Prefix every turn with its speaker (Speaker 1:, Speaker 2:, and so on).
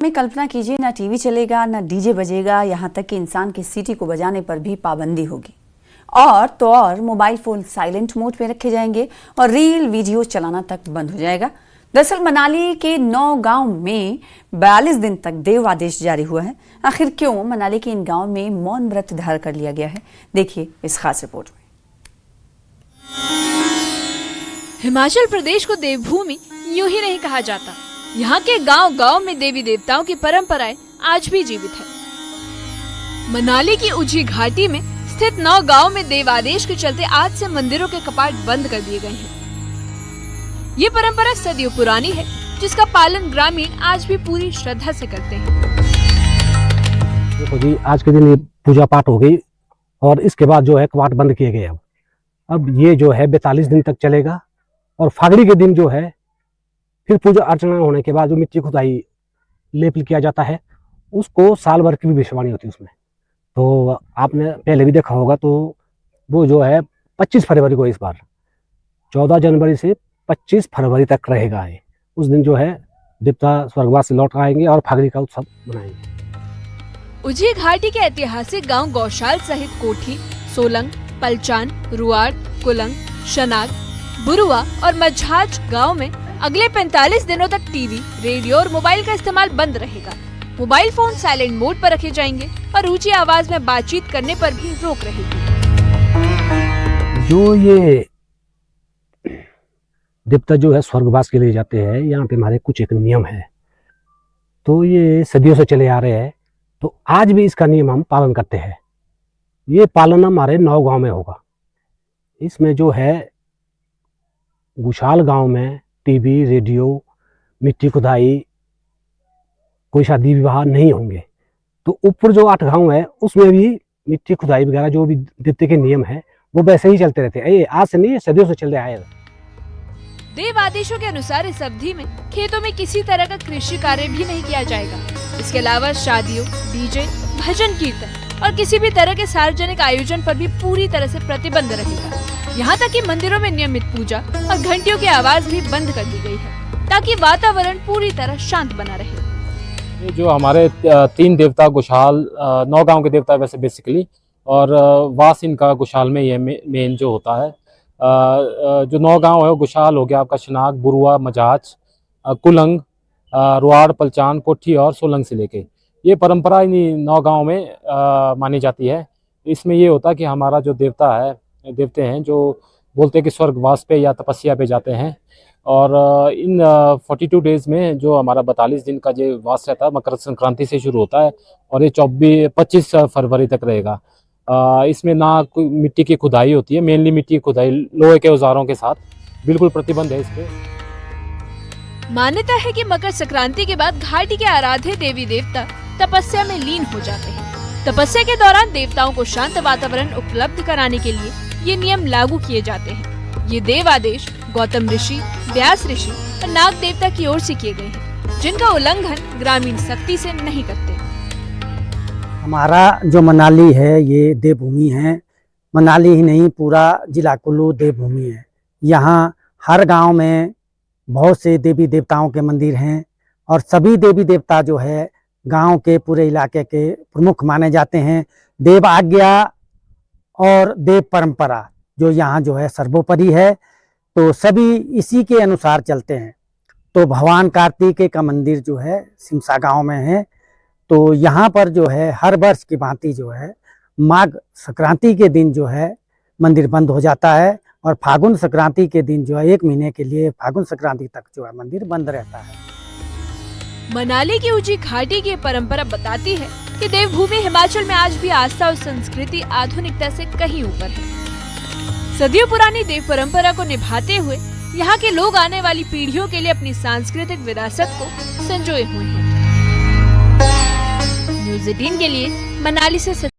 Speaker 1: में कल्पना कीजिए, ना टीवी चलेगा, ना डीजे बजेगा, यहाँ तक कि इंसान की सीटी को बजाने पर भी पाबंदी होगी। और तो और मोबाइल फोन साइलेंट मोड पे रखे जाएंगे और रील वीडियो चलाना तक बंद हो जाएगा। दरअसल मनाली के 9 गांव में 42 दिन तक देव आदेश जारी हुआ है। आखिर क्यों मनाली के इन गांव में मौन व्रत धारण कर लिया गया है, देखिए इस खास रिपोर्ट में।
Speaker 2: हिमाचल प्रदेश को देवभूमि यूं ही नहीं कहा जाता। यहाँ के गांव गांव में देवी देवताओं की परंपराएं आज भी जीवित है। मनाली की ऊंची घाटी में स्थित 9 गांव में देव आदेश के चलते आज से मंदिरों के कपाट बंद कर दिए गए हैं। ये परंपरा सदियों पुरानी है, जिसका पालन ग्रामीण आज भी पूरी श्रद्धा से करते हैं।
Speaker 3: देखो जी, आज के दिन ये पूजा पाठ हो गई और इसके बाद जो है कपाट बंद किए गए। अब ये जो है 42 दिन तक चलेगा और फागड़ी के दिन जो है फिर पूजा अर्चना होने के बाद जो मिट्टी खुदाई लेपल किया जाता है, उसको साल भर की भी भविष्यवाणी होती है उसमें। तो आपने पहले भी देखा होगा, तो वो जो है 25 फरवरी को, इस बार 14 जनवरी से 25 फरवरी तक रहेगा। है उस दिन जो है देवता स्वर्गवास से लौट आएंगे और फागड़ी का उत्सव मनाएंगे।
Speaker 2: उजी घाटी के ऐतिहासिक गांव गौशाल सहित कोठी, सोलंग, पलचान, रुआड़, कुलंग, शनाग, बुरुआ और मझाज गांव में अगले 45 दिनों तक टीवी, रेडियो और मोबाइल का इस्तेमाल बंद रहेगा। मोबाइल फोन साइलेंट मोड पर रखे जाएंगे और ऊंची आवाज में बातचीत करने पर भी रोक रहेगी।
Speaker 3: जो ये देवता जो है स्वर्गवास के लिए जाते हैं, यहाँ पे हमारे कुछ एक नियम है, तो ये सदियों से चले आ रहे हैं। तो आज भी इसका नियम हम पालन करते हैं। ये पालन हमारे 9 गांव में होगा। इसमें जो है गुशाल गांव में टीवी, रेडियो, मिट्टी खुदाई, कोई शादी विवाह नहीं होंगे। तो ऊपर जो 8 गांव है उसमें भी मिट्टी खुदाई वगैरह जो भी देवते के नियम है वो वैसे ही चलते रहते हैं। ये आज से नहीं, सदियों से चलते आए।
Speaker 2: देव आदेशों के अनुसार इस अवधि में खेतों में किसी तरह का कृषि कार्य भी नहीं किया जाएगा। इसके अलावा शादियों, डीजे, भजन कीर्तन और किसी भी तरह के सार्वजनिक आयोजन पर भी पूरी तरह से प्रतिबंध रहेगा। यहाँ तक कि मंदिरों में नियमित पूजा और घंटियों की आवाज भी बंद कर दी गई है, ताकि वातावरण पूरी तरह शांत बना रहे।
Speaker 4: ये जो हमारे 3 देवता गुशाल, 9 गांव के देवता वैसे बेसिकली, और वास इनका गुशाल में ये मेन जो होता है। जो 9 गांव है वो गुशाल हो गया आपका शनाग, बुरुआ, मजाज, कुलंग, रुआड़, पलचान, कोठी और सोलंग से लेके ये परंपरा इन्हीं 9 गांव में मानी जाती है। इसमें ये होता है कि हमारा जो देवते हैं जो बोलते हैं कि स्वर्गवास पे या तपस्या पे जाते हैं, और इन 42 डेज में जो हमारा 42 दिन का जो वास रहता है मकर संक्रांति से शुरू होता है और ये 25 फरवरी तक रहेगा। इसमें ना कोई मिट्टी की खुदाई होती है, मेनली मिट्टी की खुदाई लोहे के औजारों के साथ, बिल्कुल प्रतिबंध है इस पे।
Speaker 2: मान्यता है कि मकर संक्रांति के बाद घाटी के आराध्य देवी देवता तपस्या में लीन हो जाते हैं। तपस्या के दौरान देवताओं को शांत वातावरण उपलब्ध कराने के लिए ये नियम लागू किए जाते हैं। ये देव आदेश गौतम ऋषि, व्यास ऋषि और नाग देवता की ओर से किए गए हैं, जिनका उल्लंघन ग्रामीण सख्ती से नहीं करते।
Speaker 5: हमारा जो मनाली है ये देवभूमि है। मनाली ही नहीं, पूरा जिला कुल्लू देवभूमि है। यहाँ हर गांव में बहुत से देवी देवताओं के मंदिर हैं और सभी देवी देवता जो है गांव के पूरे इलाके के प्रमुख माने जाते हैं। देव आज्ञा और देव परंपरा जो यहाँ जो है सर्वोपरि है, तो सभी इसी के अनुसार चलते हैं। तो भगवान कार्तिकेय का मंदिर जो है सिमसा गांव में है। तो यहाँ पर जो है हर वर्ष की भांति जो है माघ संक्रांति के दिन जो है मंदिर बंद हो जाता है और फागुन संक्रांति के दिन जो है 1 महीने के लिए फागुन संक्रांति तक जो है मंदिर बंद रहता है।
Speaker 2: मनाली की ऊंची घाटी की परंपरा बताती है कि देवभूमि हिमाचल में आज भी आस्था और संस्कृति आधुनिकता से कहीं ऊपर है। सदियों पुरानी देव परंपरा को निभाते हुए यहाँ के लोग आने वाली पीढ़ियों के लिए अपनी सांस्कृतिक विरासत को संजोए हुए हैं। न्यूज़ 18 के लिए मनाली से